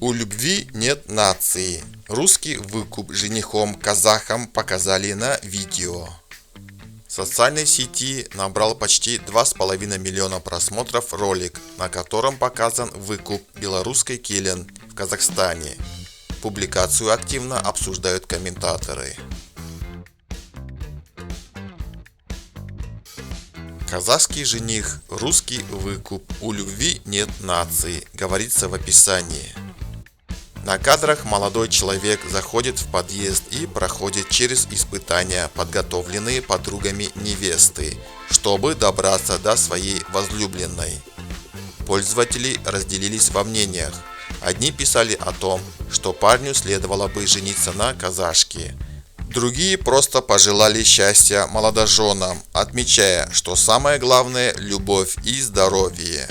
У любви нет нации. Русский выкуп женихом казахам показали на видео. В социальной сети набрал почти 2,5 миллиона просмотров ролик, на котором показан выкуп белорусской келин в Казахстане. Публикацию активно обсуждают комментаторы. Казахский жених, русский выкуп, у любви нет нации, говорится в описании. На кадрах молодой человек заходит в подъезд и проходит через испытания, подготовленные подругами невесты, чтобы добраться до своей возлюбленной. Пользователи разделились во мнениях. Одни писали о том, что парню следовало бы жениться на казашке. Другие просто пожелали счастья молодоженам, отмечая, что самое главное – любовь и здоровье.